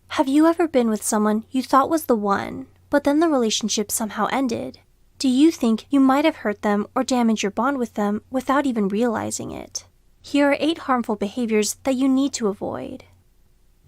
Have you ever been with someone you thought was the one, but then the relationship somehow ended? Do you think you might have hurt them or damaged your bond with them without even realizing it? Here are 8 harmful behaviors that you need to avoid.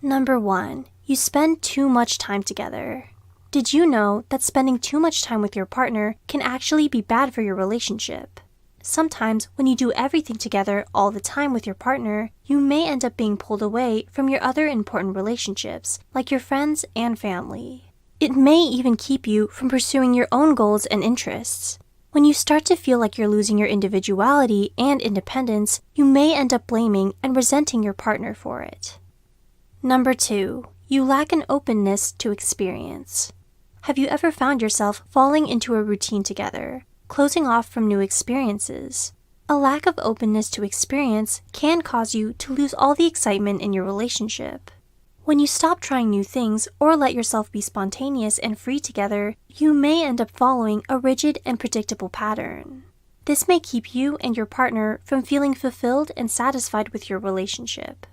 Number 1. You spend too much time together. Did you know that spending too much time with your partner can actually be bad for your relationship? Sometimes when you do everything together all the time with your partner, you may end up being pulled away from your other important relationships, like your friends and family. It may even keep you from pursuing your own goals and interests. When you start to feel like you're losing your individuality and independence, you may end up blaming and resenting your partner for it. Number 2. You lack an openness to experience. Have you ever found yourself falling into a routine together, closing off from new experiences? A lack of openness to experience can cause you to lose all the excitement in your relationship. When you stop trying new things or let yourself be spontaneous and free together, you may end up following a rigid and predictable pattern. This may keep you and your partner from feeling fulfilled and satisfied with your relationship.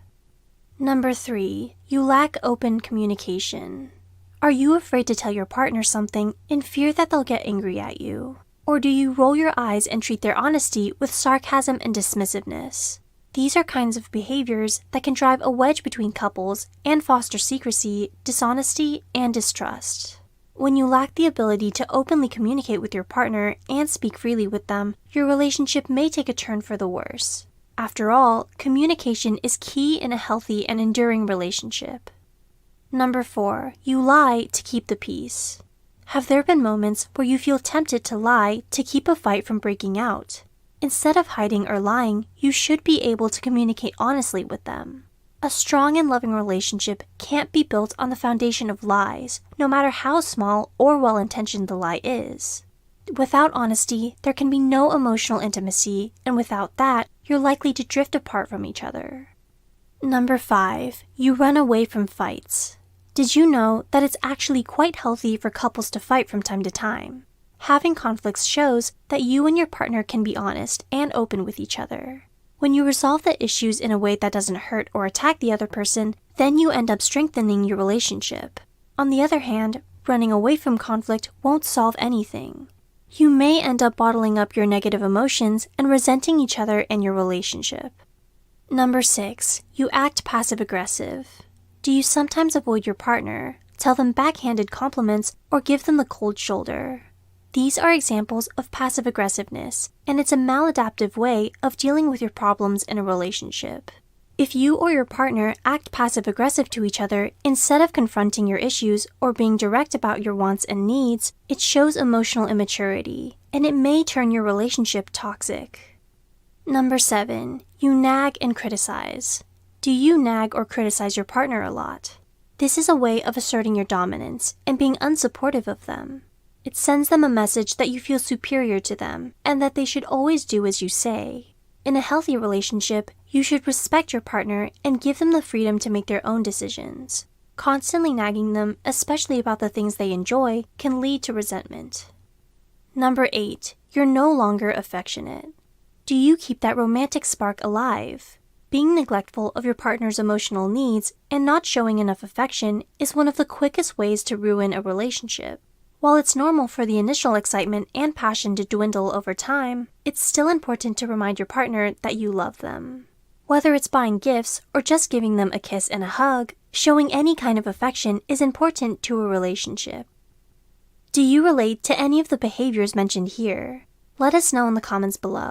Number 3. You lack open communication. Are you afraid to tell your partner something in fear that they'll get angry at you? Or do you roll your eyes and treat their honesty with sarcasm and dismissiveness? These are kinds of behaviors that can drive a wedge between couples and foster secrecy, dishonesty, and distrust. When you lack the ability to openly communicate with your partner and speak freely with them, your relationship may take a turn for the worse. After all, communication is key in a healthy and enduring relationship. Number 4. You lie to keep the peace. Have there been moments where you feel tempted to lie to keep a fight from breaking out? Instead of hiding or lying, you should be able to communicate honestly with them. A strong and loving relationship can't be built on the foundation of lies, no matter how small or well-intentioned the lie is. Without honesty, there can be no emotional intimacy, and without that, you're likely to drift apart from each other. Number 5. You run away from fights. Did you know that it's actually quite healthy for couples to fight from time to time? Having conflicts shows that you and your partner can be honest and open with each other. When you resolve the issues in a way that doesn't hurt or attack the other person, then you end up strengthening your relationship. On the other hand, running away from conflict won't solve anything. You may end up bottling up your negative emotions and resenting each other and your relationship. Number 6. You act passive-aggressive. Do you sometimes avoid your partner, tell them backhanded compliments, or give them the cold shoulder? These are examples of passive-aggressiveness, and it's a maladaptive way of dealing with your problems in a relationship. If you or your partner act passive-aggressive to each other instead of confronting your issues or being direct about your wants and needs, it shows emotional immaturity, and it may turn your relationship toxic. Number 7. You nag and criticize. Do you nag or criticize your partner a lot? This is a way of asserting your dominance and being unsupportive of them. It sends them a message that you feel superior to them and that they should always do as you say. In a healthy relationship, you should respect your partner and give them the freedom to make their own decisions. Constantly nagging them, especially about the things they enjoy, can lead to resentment. Number 8. You're no longer affectionate. Do you keep that romantic spark alive? Being neglectful of your partner's emotional needs and not showing enough affection is one of the quickest ways to ruin a relationship. While it's normal for the initial excitement and passion to dwindle over time, it's still important to remind your partner that you love them. Whether it's buying gifts or just giving them a kiss and a hug, showing any kind of affection is important to a relationship. Do you relate to any of the behaviors mentioned here? Let us know in the comments below.